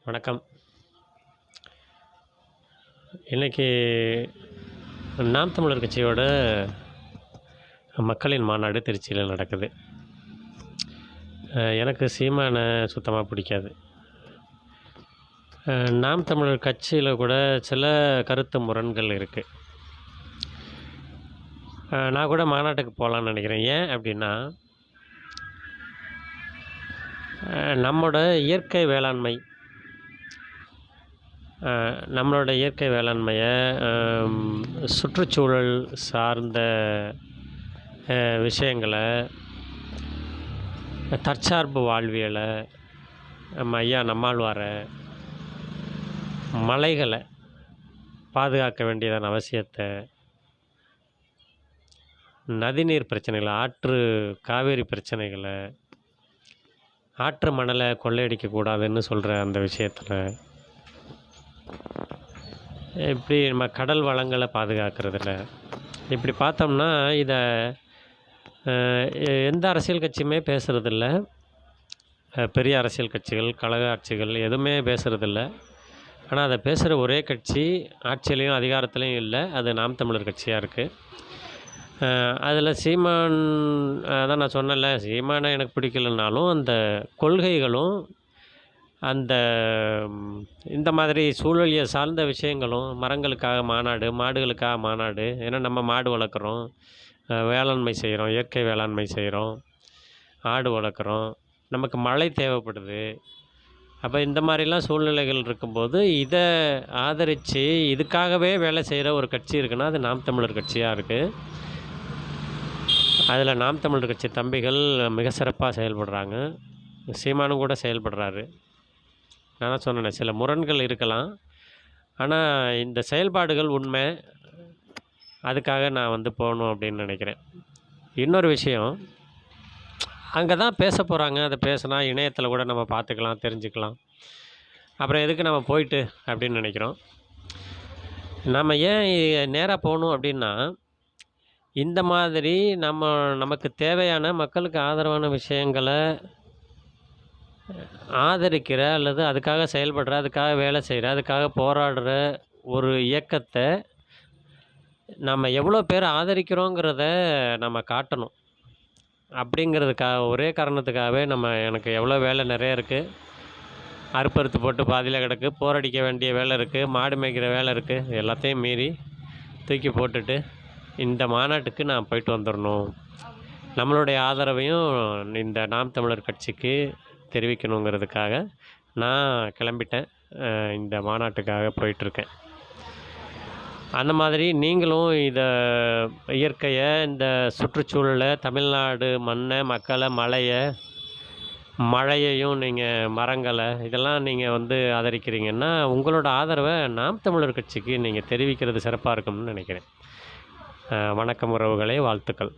வணக்கம். இன்னைக்கு நாம் தமிழர் கட்சியோட மக்களின் மாநாடு திருச்சியில நடக்குது. எனக்கு சீமான சுத்தமா பிடிக்காது. நாம் தமிழர் கட்சியில கூட சில கருத்து முரண்கள் இருக்கு. நான் கூட மாநாட்டுக்கு போலான்னு நெனைக்கிறேன். ஏன் அப்டின்னா, நம்மோட இயற்கை வேளாண்மை நம்மளோட இயற்கை வேளாண்மைய சுற்றுச்சூழல் சார்ந்த விஷயங்கள, தற்சார்பு வாழ்வியல, நம்ம ஐயா நம்மாழ்வார, மலைகள பாதுகாக்க வேண்டியதான அவசியத்த, நதிநீர் பிரச்சனைகள, காவேரி பிரச்சனைகள, ஆற்று மணல கொள்ளையடிக்கக்கூடாதுன்னு சொல்ற அந்த விஷயத்துல, இப்படி நம்ம கடல் வளங்கள பாதுகாக்கிறதுல, இப்படி பார்த்தோம்னா இத எந்த அரசியல் கட்சியுமே பேசுறதில்ல. பெரிய அரசியல் கட்சிகள், கழக ஆட்சிகள் எதுவுமே பேசுறதில்ல. ஆனா அத பேசுற ஒரே கட்சி ஆட்சியிலயும், அதிகாரத்திலயும் இல்ல. அது நாம் தமிழர் கட்சியா இருக்கு. அதில சீமான் அதான் நான் சொன்னேன்ல, சீமான எனக்கு பிடிக்கலனாலும், அந்த கொள்கைகளும், அந்த இந்த மாதிரி சூழலியல் சார்ந்த விஷயங்களும், மரங்களுக்காக மாநாடு, மாடுகளுக்காக மாநாடு. ஏன்னா நம்ம மாடு வளர்க்குறோம், வேளாண்மை செய்றோம், இயற்கை வேளாண்மை செய்றோம், ஆடு வளர்க்குறோம், நமக்கு மழை தேவைப்படுது. அப்ப இந்த மாரிலாம் சூழ்நிலைகள் இருக்கும்போது, இத ஆதரிச்சு, இதுக்காகவே வேலை செய்ற ஒரு கட்சி இருக்குன்னா, அது நாம் தமிழர் கட்சியா இருக்கு. அதில நாம் தமிழர் கட்சி தம்பிகள் மிக சிறப்பா செயல்படுறாங்க. சீமானும் கூட செயல்படுறாரு. நான் தான் சொன்னேனே, சில முரண்கள் இருக்கலாம். ஆனா இந்த செயல்பாடுகள் உண்மை. அதுக்காக நான் போணும் அப்படின்னு நெனைக்கிறேன். இன்னொரு விஷயம், அங்க தான் பேசப் போறாங்க. அத பேசுனா இணையத்தில கூட நம்ம பார்த்துக்கலாம், தெரிஞ்சுக்கலாம். அப்புறம் எதுக்கு நம்ம போயிட்டு அப்படின்னு நெனைக்கிறோம். நம்ம ஏன் நேரா போணும் அப்படின்னா, இந்த மாதிரி நமக்கு தேவையான மக்களுக்கு ஆதரவான விஷயங்கள ஆதரிக்கிற அல்லது அதுக்காக செயல்படுற, அதுக்காக வேலை செய்ற, அதுக்காக போராடுற ஒரு இயக்கத்த நம்ம எவ்வளோ பேர் ஆதரிக்கிறோங்கிறத நம்ம காட்டணும். அப்படிங்கிறதுக்காக ஒரே காரணத்துக்காகவே எனக்கு எவ்வளோ வேலை நெறைய இருக்கு. அறுப்பறுத்து போட்டு பாதியில கிடக்கு. போரடிக்க வேண்டிய வேலை இருக்கு. மாடு மேய்க்கிற வேலை இருக்கு. எல்லாத்தையும் மீறி தூக்கி போட்டுட்டு, இந்த மாநாட்டுக்கு நான் போயிட்டு வந்துரணும். நம்மளுடைய ஆதரவையும் இந்த நாம் தமிழர் கட்சிக்கு தெரிவிக்கணுங்கிறதுக்காக நான் கிளம்பிட்டேன். இந்த மாநாட்டுக்காக போயிட்டுருக்கேன். அந்த மாதிரி நீங்களும் இயற்கைய, இந்த சுற்றுச்சூழல, தமிழ்நாடு மண்ண, மக்கள, மழையையும் நீங்க மரங்கள இதெல்லாம் நீங்க ஆதரிக்கிறீங்கன்னா, உங்களோட ஆதரவ நாம் தமிழர் கட்சிக்கு நீங்க தெரிவிக்கிறது சிறப்பா இருக்கும்னு நெனைக்கிறேன். வணக்கம் உறவுகளே! வாழ்த்துக்கள்.